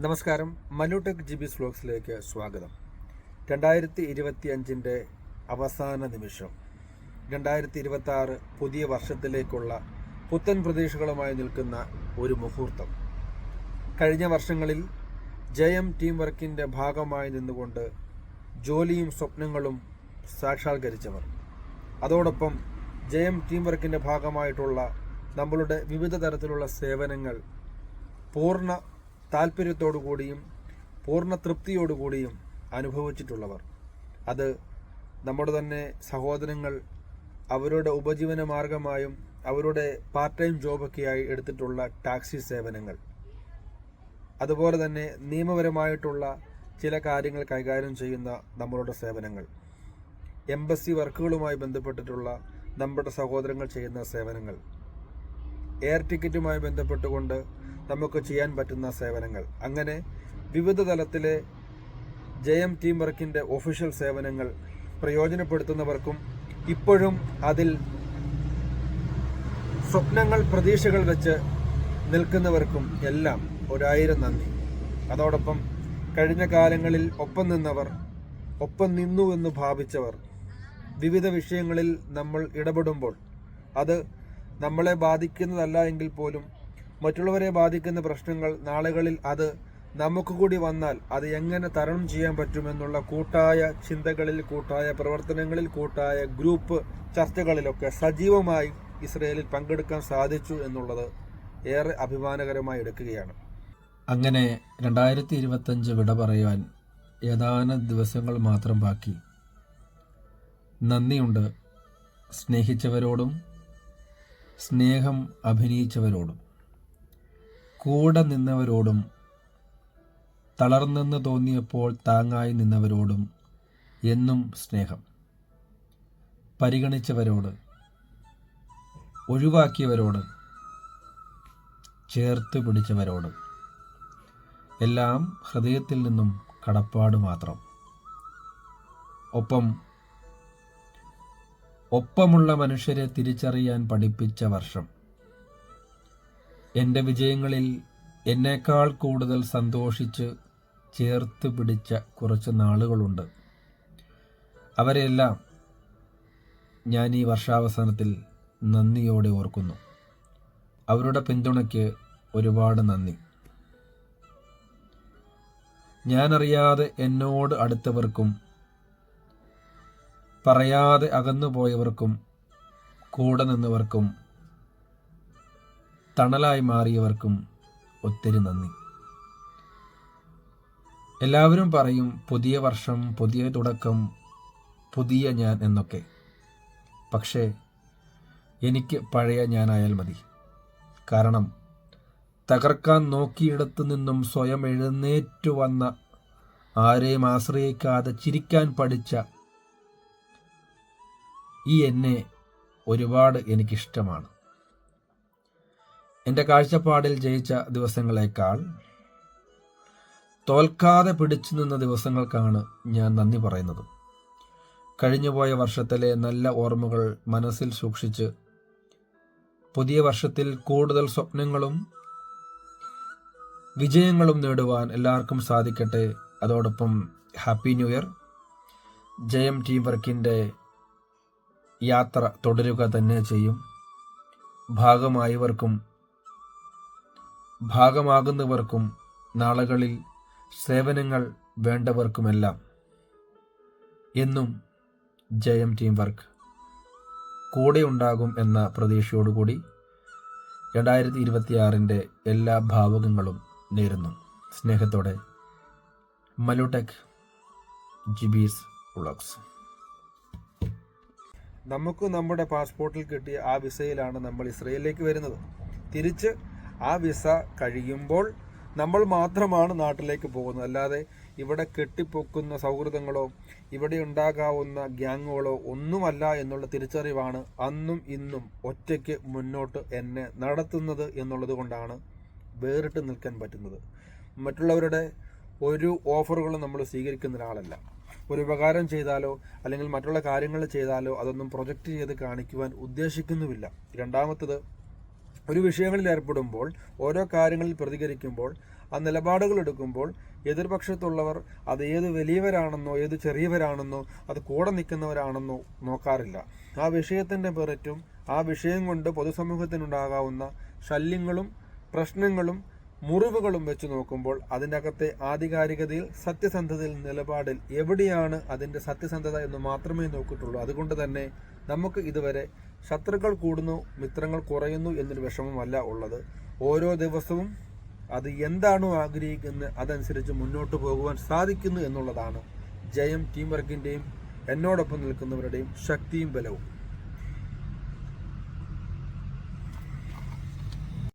നമസ്കാരം. മലുടെക് ജിബിസ് വ്ലോഗ്സിലേക്ക് സ്വാഗതം. 2025 അവസാന നിമിഷം, 2026 പുതിയ വർഷത്തിലേക്കുള്ള പുത്തൻ പ്രതീക്ഷകളുമായി നിൽക്കുന്ന ഒരു മുഹൂർത്തം. കഴിഞ്ഞ വർഷങ്ങളിൽ ജയം ടീം വർക്കിൻ്റെ ഭാഗമായി നിന്നുകൊണ്ട് ജോലിയും സ്വപ്നങ്ങളും സാക്ഷാത്കരിച്ചവർ, അതോടൊപ്പം ജയം ടീം വർക്കിൻ്റെ ഭാഗമായിട്ടുള്ള നമ്മളുടെ വിവിധ തരത്തിലുള്ള സേവനങ്ങൾ പൂർണ്ണ താല്പര്യത്തോടുകൂടിയും പൂർണ്ണ തൃപ്തിയോടുകൂടിയും അനുഭവിച്ചിട്ടുള്ളവർ, അത് നമ്മുടെ തന്നെ സഹോദരങ്ങൾ അവരുടെ ഉപജീവന മാർഗമായും അവരുടെ പാർട്ട് ടൈം ജോബൊക്കെയായി എടുത്തിട്ടുള്ള ടാക്സി സേവനങ്ങൾ, അതുപോലെ തന്നെ നിയമപരമായിട്ടുള്ള ചില കാര്യങ്ങൾ കൈകാര്യം ചെയ്യുന്ന നമ്മളുടെ സേവനങ്ങൾ, എംബസി വർക്കുകളുമായി ബന്ധപ്പെട്ടിട്ടുള്ള നമ്മുടെ സഹോദരങ്ങൾ ചെയ്യുന്ന സേവനങ്ങൾ, എയർ ടിക്കറ്റുമായി ബന്ധപ്പെട്ടുകൊണ്ട് നമുക്ക് ചെയ്യാൻ പറ്റുന്ന സേവനങ്ങൾ, അങ്ങനെ വിവിധ തലത്തിലെ ജയം ടീം വർക്കിൻ്റെ ഒഫീഷ്യൽ സേവനങ്ങൾ പ്രയോജനപ്പെടുത്തുന്നവർക്കും ഇപ്പോഴും അതിൽ സ്വപ്നങ്ങൾ പ്രതീക്ഷകൾ വെച്ച് നിൽക്കുന്നവർക്കും എല്ലാം 1000 നന്ദി. അതോടൊപ്പം കഴിഞ്ഞ കാലങ്ങളിൽ ഒപ്പം നിന്നവർ, ഒപ്പം നിന്നു എന്ന് ഭാവിച്ചവർ, വിവിധ വിഷയങ്ങളിൽ നമ്മൾ ഇടപെടുമ്പോൾ അത് നമ്മളെ ബാധിക്കുന്നതല്ല എങ്കിൽ പോലും മറ്റുള്ളവരെ ബാധിക്കുന്ന പ്രശ്നങ്ങൾ നാളുകളിൽ അത് നമുക്ക് കൂടി വന്നാൽ അത് എങ്ങനെ തരണം ചെയ്യാൻ പറ്റുമെന്നുള്ള കൂട്ടായ ചിന്തകളിൽ, കൂട്ടായ പ്രവർത്തനങ്ങളിൽ, കൂട്ടായ ഗ്രൂപ്പ് ചർച്ചകളിലൊക്കെ സജീവമായി ഇസ്രയേലിൽ പങ്കെടുക്കാൻ സാധിച്ചു എന്നുള്ളത് ഏറെ അഭിമാനകരമായി എടുക്കുകയാണ്. അങ്ങനെ 2025 വിട പറയുവാൻ ഏതാനും ദിവസങ്ങൾ മാത്രം ബാക്കി. നന്ദിയുണ്ട് സ്നേഹിച്ചവരോടും സ്നേഹം അഭിനയിച്ചവരോടും, കൂടെ നിന്നവരോടും, തളർന്നെന്ന് തോന്നിയപ്പോൾ താങ്ങായി നിന്നവരോടും എന്നും സ്നേഹം. പരിഗണിച്ചവരോട്, ഒഴിവാക്കിയവരോട്, ചേർത്ത് പിടിച്ചവരോട് എല്ലാം ഹൃദയത്തിൽ നിന്നും കടപ്പാട് മാത്രം. ഒപ്പമുള്ള മനുഷ്യരെ തിരിച്ചറിയാൻ പഠിപ്പിച്ച വർഷം. എൻ്റെ വിജയങ്ങളിൽ എന്നേക്കാൾ കൂടുതൽ സന്തോഷിച്ച് ചേർത്ത് പിടിച്ച കുറച്ച് നാളുകളുണ്ട്. അവരെല്ലാം ഞാൻ ഈ വർഷാവസാനത്തിൽ നന്ദിയോടെ ഓർക്കുന്നു. അവരുടെ പിന്തുണയ്ക്ക് ഒരുപാട് നന്ദി. ഞാനറിയാതെ എന്നോട് അടുത്തവർക്കും പറയാതെ അകന്നുപോയവർക്കും കൂടെ നിന്നവർക്കും തണലായി മാറിയവർക്കും ഒത്തിരി നന്ദി. എല്ലാവരും പറയും പുതിയ വർഷം, പുതിയ തുടക്കം, പുതിയ ഞാൻ എന്നൊക്കെ. പക്ഷേ എനിക്ക് പഴയ ഞാനായാൽ മതി. കാരണം തകർക്കാൻ നോക്കിയിടത്തു നിന്നും സ്വയം എഴുന്നേറ്റു വന്ന, ആരെയും ആശ്രയിക്കാതെ ചിരിക്കാൻ പഠിച്ച ഈ എന്നെ ഒരുപാട് എനിക്കിഷ്ടമാണ്. എൻ്റെ കാഴ്ചപ്പാടിൽ ജയിച്ച ദിവസങ്ങളേക്കാൾ തോൽക്കാതെ പിടിച്ചു നിന്ന ദിവസങ്ങൾക്കാണ് ഞാൻ നന്ദി പറയുന്നത്. കഴിഞ്ഞുപോയ വർഷത്തിലെ നല്ല ഓർമ്മകൾ മനസ്സിൽ സൂക്ഷിച്ച് പുതിയ വർഷത്തിൽ കൂടുതൽ സ്വപ്നങ്ങളും വിജയങ്ങളും നേടുവാൻ എല്ലാവർക്കും സാധിക്കട്ടെ. അതോടൊപ്പം ഹാപ്പി ന്യൂ ഇയർ. ജയം ടീം വർക്കിൻ്റെ യാത്ര തുടരുക തന്നെ ചെയ്യും. ഭാഗമാകുന്നവർക്കും നാളുകളിൽ സേവനങ്ങൾ വേണ്ടവർക്കുമെല്ലാം എന്നും ജയം ടീം വർക്ക് കൂടെ ഉണ്ടാകും എന്ന പ്രതീക്ഷയോടുകൂടി 2026 എല്ലാ ഭാവുകങ്ങളും നേരുന്നു. സ്നേഹത്തോടെ മലുടെക് ജിബീസ് വ്ലോഗ്സ്. നമുക്ക് നമ്മുടെ പാസ്പോർട്ടിൽ കിട്ടിയ ആ വിസയിലാണ് നമ്മൾ ഇസ്രയേലിലേക്ക് വരുന്നത്. തിരിച്ച് ആ വിസ കഴിയുമ്പോൾ നമ്മൾ മാത്രമാണ് നാട്ടിലേക്ക് പോകുന്നത്. അല്ലാതെ ഇവിടെ കെട്ടിപ്പൊക്കുന്ന സൗഹൃദങ്ങളോ ഇവിടെ ഉണ്ടാകാവുന്ന ഗ്യാങ്ങുകളോ ഒന്നുമല്ല എന്നുള്ള തിരിച്ചറിവാണ് അന്നും ഇന്നും ഒറ്റയ്ക്ക് മുന്നോട്ട് എന്നെ നടത്തുന്നത് എന്നുള്ളത് കൊണ്ടാണ് വേറിട്ട് നിൽക്കാൻ പറ്റുന്നത്. മറ്റുള്ളവരുടെ ഒരു ഓഫറുകളും നമ്മൾ സ്വീകരിക്കുന്ന ഒരാളല്ല. ഒരു ഉപകാരം ചെയ്താലോ അല്ലെങ്കിൽ മറ്റുള്ള കാര്യങ്ങൾ ചെയ്താലോ അതൊന്നും പ്രൊജക്റ്റ് ചെയ്ത് കാണിക്കുവാൻ ഉദ്ദേശിക്കുന്നുമില്ല. രണ്ടാമത്തത്, ഒരു വിഷയങ്ങളിൽ ഏർപ്പെടുമ്പോൾ, ഓരോ കാര്യങ്ങളിൽ പ്രതികരിക്കുമ്പോൾ ആ നിലപാടുകൾ എടുക്കുമ്പോൾ എതിർപക്ഷത്തുള്ളവർ അത് ഏത് വലിയവരാണെന്നോ ഏത് ചെറിയവരാണെന്നോ അത് കൂടെ നിൽക്കുന്നവരാണെന്നോ നോക്കാറില്ല. ആ വിഷയത്തിൻ്റെ മെറിറ്റും ആ വിഷയം കൊണ്ട് പൊതുസമൂഹത്തിനുണ്ടാകാവുന്ന ശല്യങ്ങളും പ്രശ്നങ്ങളും മുറിവുകളും വെച്ച് നോക്കുമ്പോൾ അതിൻ്റെ അകത്തെ ആധികാരികതയിൽ സത്യസന്ധതയിൽ നിലപാടിൽ എവിടെയാണ് അതിൻ്റെ സത്യസന്ധത എന്ന് മാത്രമേ നോക്കിയിട്ടുള്ളൂ. അതുകൊണ്ട് തന്നെ നമുക്ക് ഇതുവരെ ശത്രുക്കൾ കൂടുന്നു മിത്രങ്ങൾ കുറയുന്നു എന്നൊരു വിഷമമല്ല ഉള്ളത്. ഓരോ ദിവസവും അത് എന്താണോ ആഗ്രഹിക്കുന്നത് അതനുസരിച്ച് മുന്നോട്ട് പോകുവാൻ സാധിക്കുന്നു എന്നുള്ളതാണ് ജയം ടീം വർക്കിൻ്റെയും എന്നോടൊപ്പം നിൽക്കുന്നവരുടെയും ശക്തിയും ബലവും.